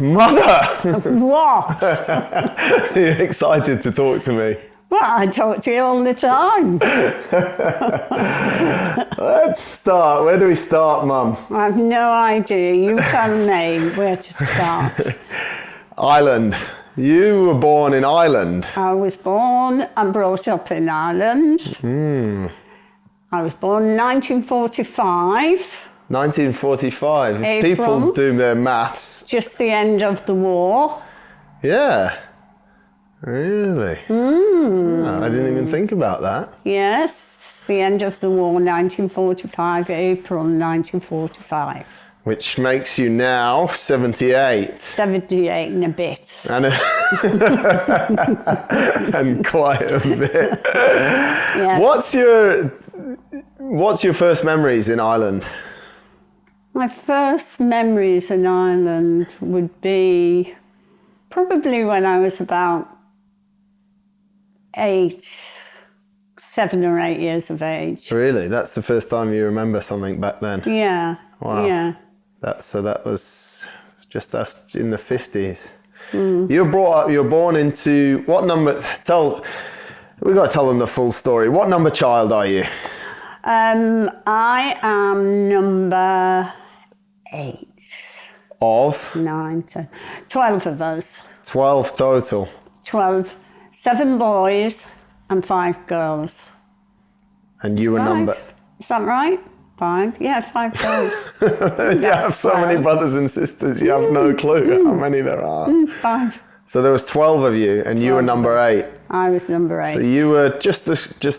Mother! What? You're excited to talk to me. Well, I talk to you all the time. Let's start. Where do we start, Mum? I have no idea. You tell me where to start. Ireland. You were born in Ireland. I was born and brought up in Ireland. I was born in 1945. 1945. If April. people do their maths. Just the end of the war. Yeah. Really? Oh, I didn't even think about that. Yes, the end of the war, 1945, April 1945. Which makes you now 78. 78 and a bit. And, and quite a bit. Yeah. What's your first memories in Ireland? My first memories in Ireland would be probably when I was about 7 or 8 years of age. Really? That's the first time you remember something back then? Yeah. Wow. Yeah. That was just after, in the 50s. You were born into what number? We've got to tell them the full story. What number child are you? I am number 8. Of? 9, 10, 12 of us. 12 total. 12. 7 boys and 5 girls. And you were 5? number... Is that right? 5? Yeah, 5 girls. You have so many brothers and sisters, you have no clue how many there are. 5. So there was 12 of you, and you were number 8. I was number 8. So you were just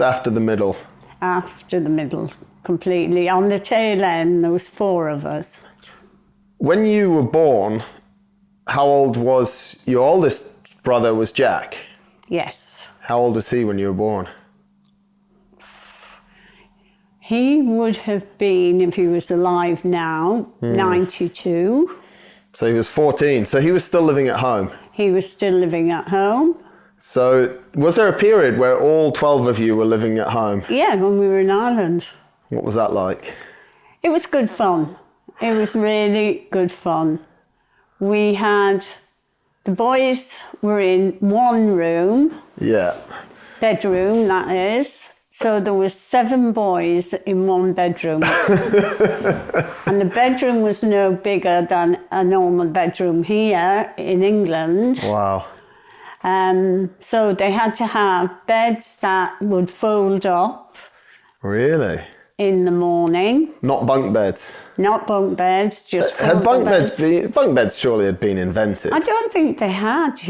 after the middle. After the middle, completely. On the tail end, there was 4 of us. When you were born, how old was your oldest brother? Was Jack? Yes. How old was he when you were born? He would have been, if he was alive now, 92. So he was 14. So he was still living at home. He was still living at home. So was there a period where all 12 of you were living at home? Yeah, when we were in Ireland. What was that like? It was good fun. It was really good fun. We had, the boys were in one room. Yeah. Bedroom, that is. So there was 7 boys in one bedroom. And the bedroom was no bigger than a normal bedroom here in England. Wow. So they had to have beds that would fold up. Really? In the morning. Not bunk beds? Not bunk beds, just Had bunk beds surely had been invented? I don't think they had,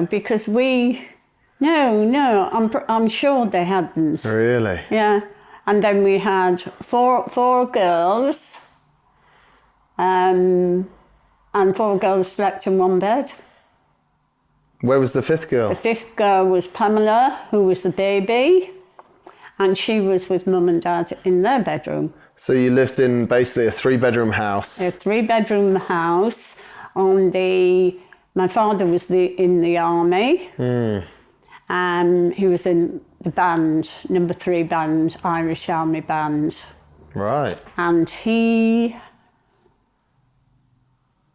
because I'm sure they hadn't. Really? Yeah. And then we had four girls, and 4 girls slept in one bed. Where was the 5th girl? The 5th girl was Pamela, who was the baby, and she was with Mum and Dad in their bedroom. So you lived in basically a 3-bedroom house? A 3-bedroom house. My father was in the army. He was in the band, number 3 band, Irish Army band. Right. And he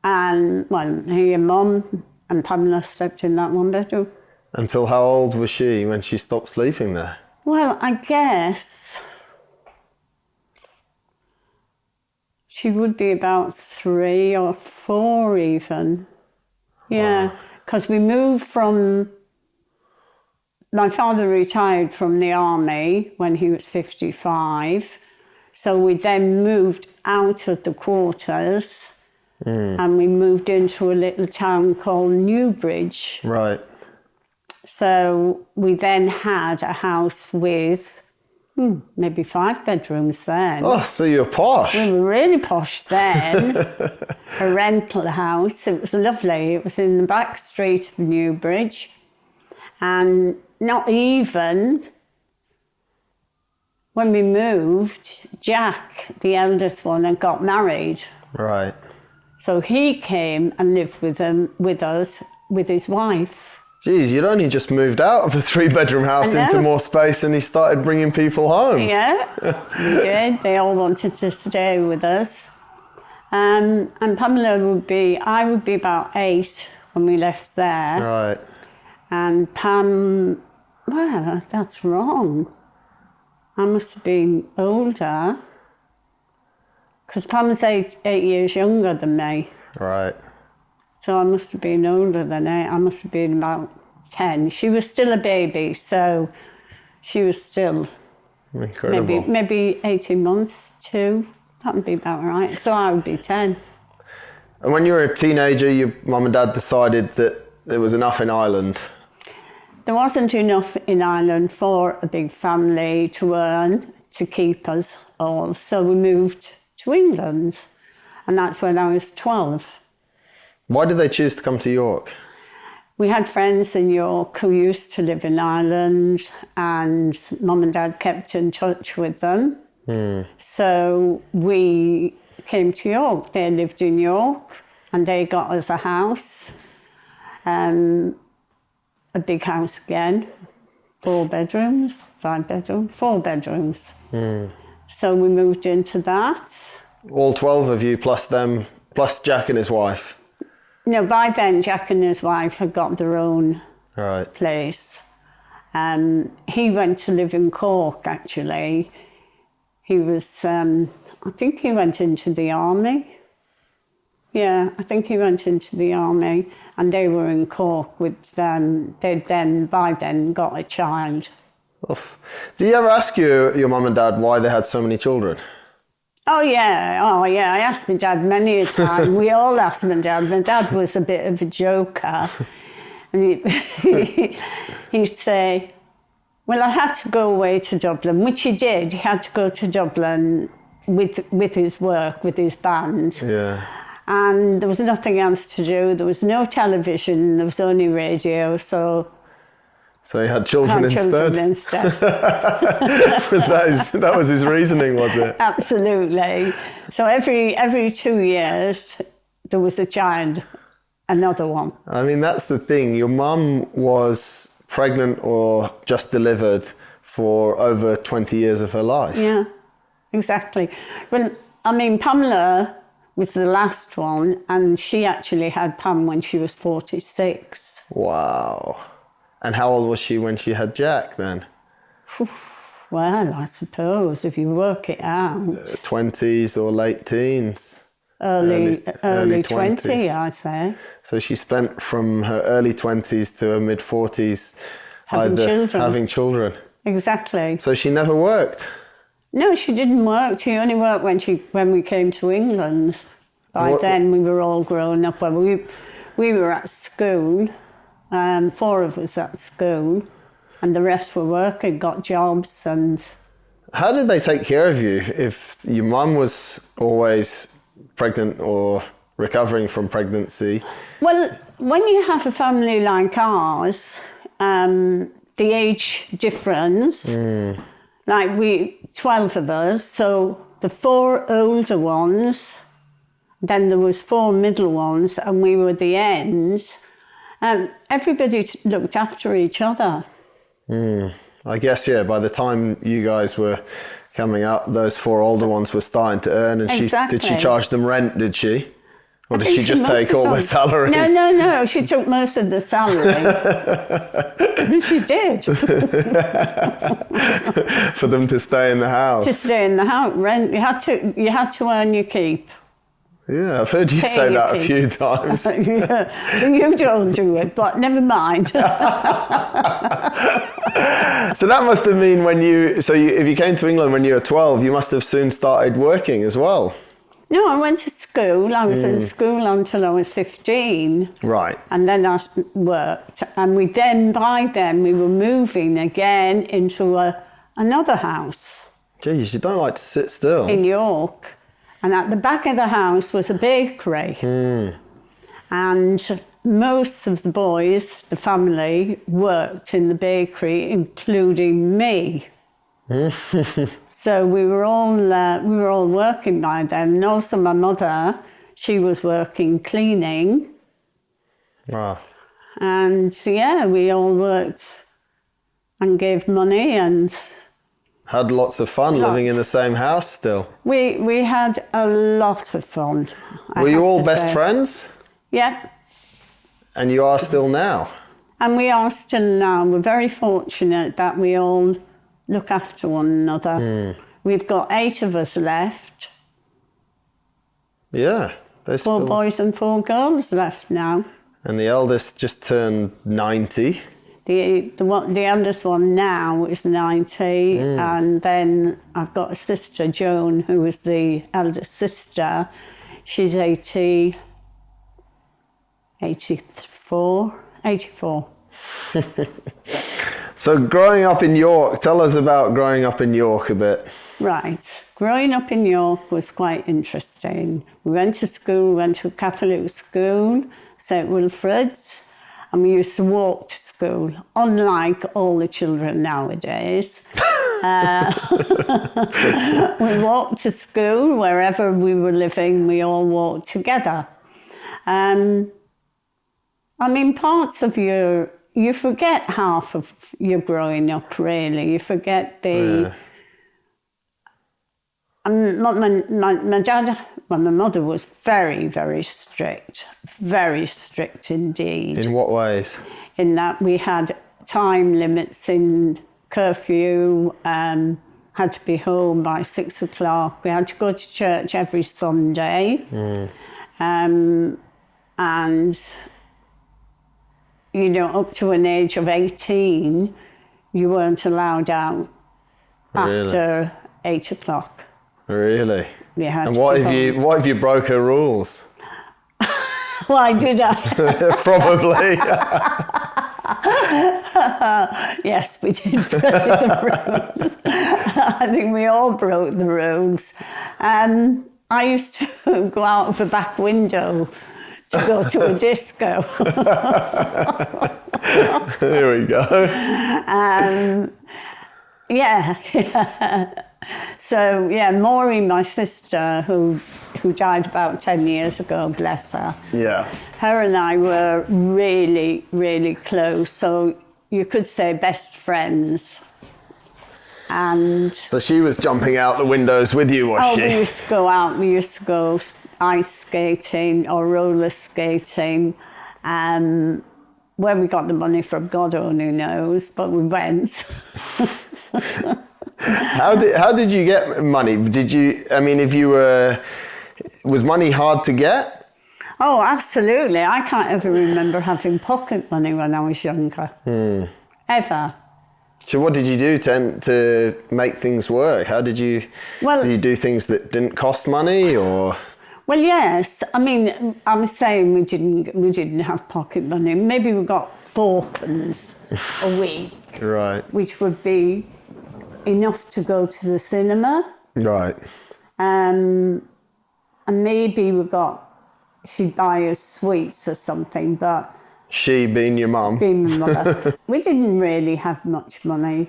and Mum and Pamela slept in that one bedroom. Until how old was she when she stopped sleeping there? Well, I guess she would be about 3 or 4 even. Yeah, because we moved from... My father retired from the army when he was 55. So we then moved out of the quarters and we moved into a little town called Newbridge. Right. So we then had a house with maybe 5 bedrooms then. Oh, so you're posh. We were really posh then. A rental house. It was lovely. It was in the back street of Newbridge. And not even when we moved, Jack, the eldest one, had got married. Right. So he came and lived with us, with his wife. Geez, you'd only just moved out of a 3-bedroom house into more space and he started bringing people home. Yeah, we did. They all wanted to stay with us. And Pamela I would be about 8 when we left there. Right. And Pam, well, that's wrong. I must have been older. Because Pam's 8 years younger than me. Right. So I must have been older than 8. I must have been about 10. She was still a baby, so she was still Incredible. maybe 18 months, 2. That would be about right. So I would be 10. And when you were a teenager, your mum and dad decided that there was enough in Ireland. There wasn't enough in Ireland for a big family to earn to keep us all. So we moved to England. And that's when I was 12. Why did they choose to come to York? We had friends in York who used to live in Ireland, and Mum and Dad kept in touch with them. So we came to York. They lived in York, and they got us a house, a big house again, 4 bedrooms, 5 bedrooms, 4 bedrooms. So we moved into that. All 12 of you, plus them, plus Jack and his wife? No, by then Jack and his wife had got their own Right. place. He went to live in Cork, actually. He was, I think he went into the army. Yeah, I think he went into the army, and they were in Cork with, by then got a child. Oof. Do you ever ask your mum and dad why they had so many children? Oh yeah, I asked my dad many a time. We all asked my dad. My dad was a bit of a joker. And he'd say, well, I had to go away to Dublin, which he did. He had to go to Dublin with his work, with his band. Yeah. And there was nothing else to do. There was no television, there was only radio, so he had children instead? That was his reasoning, was it? Absolutely. So every 2 years, there was a child, another one. I mean, that's the thing. Your mum was pregnant or just delivered for over 20 years of her life. Yeah, exactly. Well, I mean, Pamela was the last one, and she actually had Pam when she was 46. Wow. And how old was she when she had Jack then? Well, I suppose if you work it out. 20s or late teens? Early 20, 20s. I'd say. So she spent from her early 20s to her mid 40s having children. Exactly. So she never worked? No, she didn't work. She only worked when we came to England. By then we were all grown up. Well, we were at school. 4 of us at school, and the rest were working, got jobs. And how did they take care of you if your mum was always pregnant or recovering from pregnancy? Well, when you have a family like ours, the age difference, like 12 of us, so the 4 older ones, then there was 4 middle ones, and we were the end. Everybody looked after each other. I guess, yeah, by the time you guys were coming up, those 4 older ones were starting to earn, and Exactly. did she charge them rent, did she? Or did she just take all their salaries? No, she took most of the salary. She did. For them to stay in the house. To stay in the house, rent, you had to earn your keep. Yeah, I've heard you say that a few times. Yeah. You don't do it, but never mind. So that must have been if you came to England when you were 12, you must have soon started working as well. No, I went to school. I was in school until I was 15. Right. And then I worked. And by then we were moving again into another house. Geez, you don't like to sit still. In York. And at the back of the house was a bakery. And most of the boys, the family, worked in the bakery, including me. So we were all working by then. And also my mother, she was working cleaning. Wow. And yeah, we all worked and gave money, and Had lots of fun living in the same house still. We had a lot of fun. Were you all best friends? Yeah. And you are still now? And we are still now. We're very fortunate that we all look after one another. We've got 8 of us left. Yeah. 4 boys and 4 girls left now. And the eldest just turned 90. The eldest one now is 90, and then I've got a sister, Joan, who is the eldest sister. She's 84. So growing up in York, tell us about growing up in York a bit. Right. Growing up in York was quite interesting. We went to school, we went to a Catholic school, St. Wilfrid's, and we used to walk to school, unlike all the children nowadays. We walked to school wherever we were living, we all walked together. I mean, parts of you forget half of your growing up, really. You forget the... My dad, well, my mother was very, very strict indeed. In what ways? In that we had time limits in curfew, had to be home by 6 o'clock. We had to go to church every Sunday. And, you know, up to an age of 18, you weren't allowed out after 8 o'clock. Really? Yeah. And what if you broke her rules? Why did I? Probably. Yes, we did break the rules. I think we all broke the rules. I used to go out of the back window to go to a disco. Here we go. Yeah. So, yeah, Maureen, my sister, who died about 10 years ago, bless her. Yeah. Her and I were really, really close. So you could say best friends. And so she was jumping out the windows with you, was she? We used to go out. We used to go ice skating or roller skating. Where we got the money from, God only knows, but we went. How did you get money? Was money hard to get? Oh, absolutely. I can't ever remember having pocket money when I was younger. Ever. So what did you do to make things work? How did you do things that didn't cost money, or? Well, yes. I mean, I'm saying we didn't have pocket money. Maybe we got 4pence a week. Right. Which would be enough to go to the cinema. Right. And maybe she'd buy us sweets or something, but... She being your mum? Being my mother. We didn't really have much money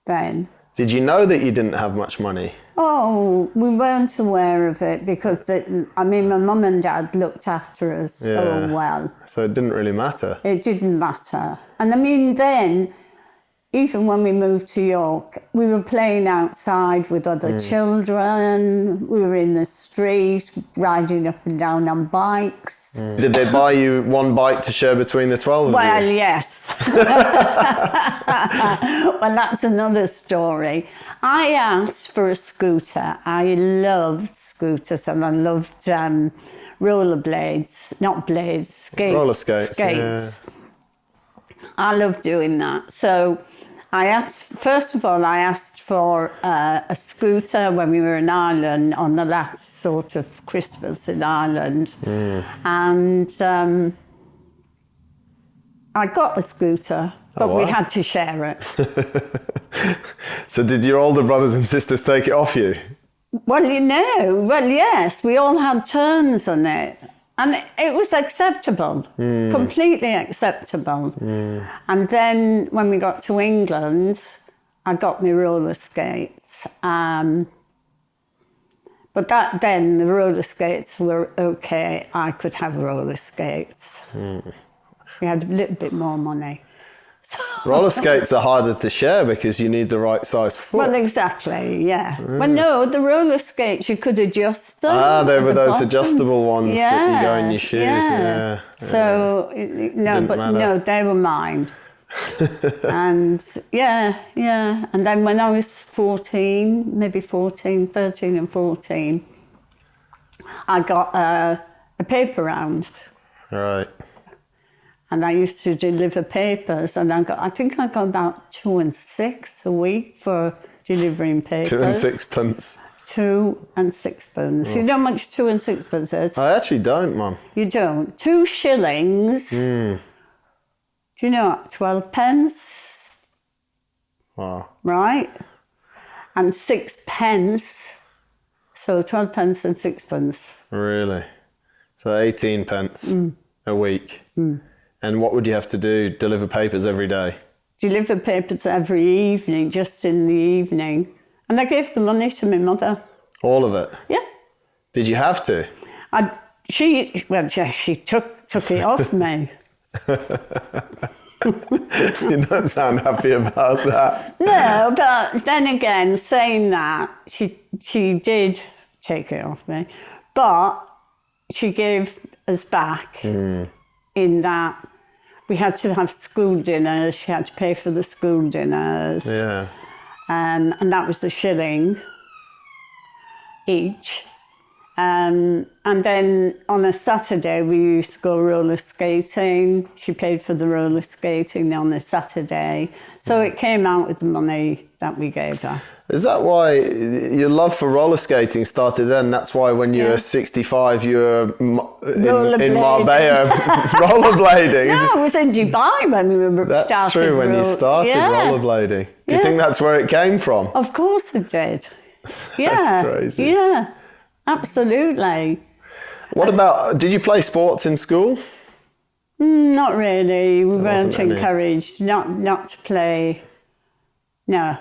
then. Did you know that you didn't have much money? Oh, we weren't aware of it because, my mum and dad looked after us so well. So it didn't really matter? It didn't matter. And I mean, then... Even when we moved to York, we were playing outside with other children. We were in the street, riding up and down on bikes. Did they buy you one bike to share between the 12 of you? Well, yes. Well, that's another story. I asked for a scooter. I loved scooters and I loved rollerblades, not blades, skates. Roller skates. Yeah. I love doing that. So I asked for a scooter when we were in Ireland on the last sort of Christmas in Ireland. And I got a scooter, but we had to share it. So did your older brothers and sisters take it off you? Well, yes, we all had turns on it. And it was acceptable, completely acceptable. And then when we got to England, I got my roller skates. But then the roller skates were okay. I could have roller skates. We had a little bit more money. Roller skates are harder to share because you need the right size foot. Well, exactly, yeah. Well, no, the roller skates, you could adjust them. There were those bottom. adjustable ones that you go in your shoes. Yeah. So, no, they were mine. And and then when I was 13 and 14, I got a paper round. Right. And I used to deliver papers, and I think I got about 2 and 6 a week for delivering papers. 2 and 6 pence. 2 and 6 pence. Oh. You know how much 2 and 6 pence is? I actually don't, Mum. You don't? 2 shillings. Do you know what? 12 pence. Wow. Right? And 6 pence. So 12 pence and 6 pence. Really? So 18 pence a week. And what would you have to do? Deliver papers every day? Deliver papers every evening, just in the evening. And I gave the money to my mother. All of it? Yeah. Did you have to? She took it off me. You don't sound happy about that. No, but then again, saying that, she did take it off me. But she gave us back in that we had to have school dinners. She had to pay for the school dinners. Yeah. And that was a shilling each. And then on a Saturday, we used to go roller skating. She paid for the roller skating on a Saturday. So it came out with the money that we gave her. Is that why your love for roller skating started then? That's why when you were 65, you were in Marbella rollerblading? No, it was in Dubai when we were That's started. That's true, when you started rollerblading. Do you think that's where it came from? Of course it did. Yeah. That's crazy. Yeah, absolutely. What about, did you play sports in school? Not really. We weren't encouraged not to play. No.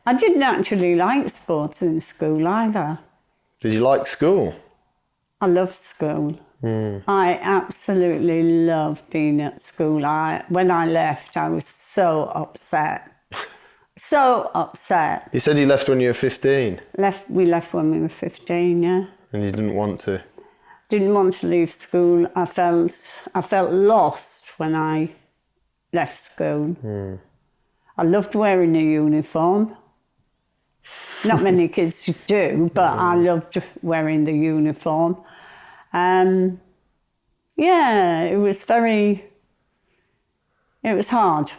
I didn't actually like sports in school either. Did you like school? I loved school. I absolutely loved being at school. When I left, I was so upset. So upset. You said you left when you were 15? We left when we were 15, yeah. And you didn't want to? Didn't want to leave school. I felt lost when I left school. I loved wearing a uniform. Not many kids do, but I loved wearing the uniform. It was hard.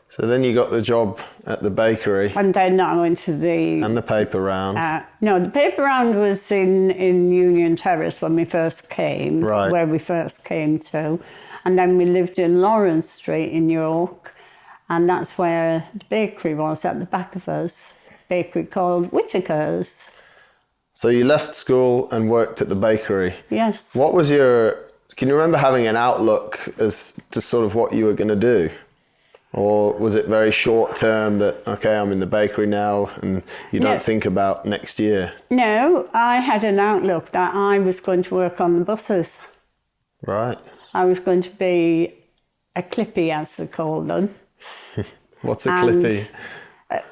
So then you got the job at the bakery. And then I went to And the paper round. No, the paper round was in Union Terrace when we first came, where we first came to. And then we lived in Lawrence Street in York. And that's where the bakery was, at the back of us. Bakery called Whittaker's. So you left school and worked at the bakery. Yes. What was can you remember having an outlook as to sort of what you were going to do? Or was it very short term that, okay, I'm in the bakery now and you don't think about next year? No, I had an outlook that I was going to work on the buses. Right. I was going to be a clippy, as they call them. What's a clippy?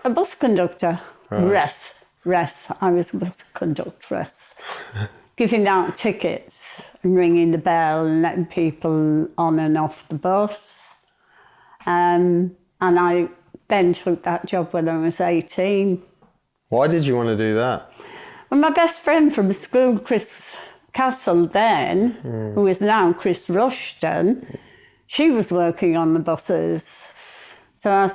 A bus conductor. Right. Res. I was a bus conductress. Giving out tickets and ringing the bell and letting people on and off the bus. And I then took that job when I was 18. Why did you want to do that? Well, my best friend from school, Chris Castle then, who is now Chris Rushton, she was working on the buses. So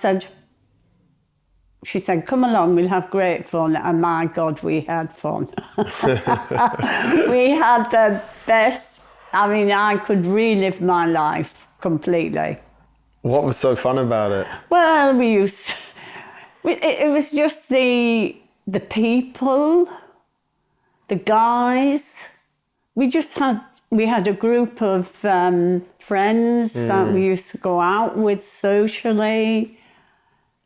she said, come along, we'll have great fun. And my God, we had fun. We had the best, I could relive my life completely. What was so fun about it? Well, it was just the people, the guys. We had a group of friends that we used to go out with socially.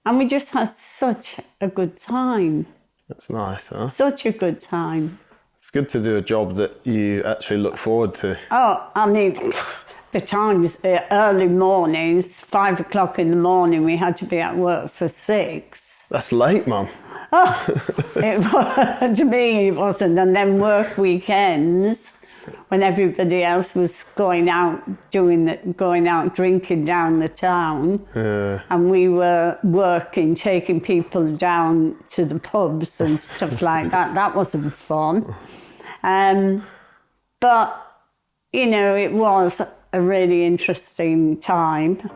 And we just had such a good time. That's nice, huh? Such a good time. It's good to do a job that you actually look forward to. Oh, the times, early mornings, 5 o'clock in the morning, we had to be at work for 6. That's late, Mum. To me, it wasn't. And then work weekends, when everybody else was going out drinking down the town, and we were working, taking people down to the pubs and stuff like that. That wasn't fun. But, you know, it was a really interesting time.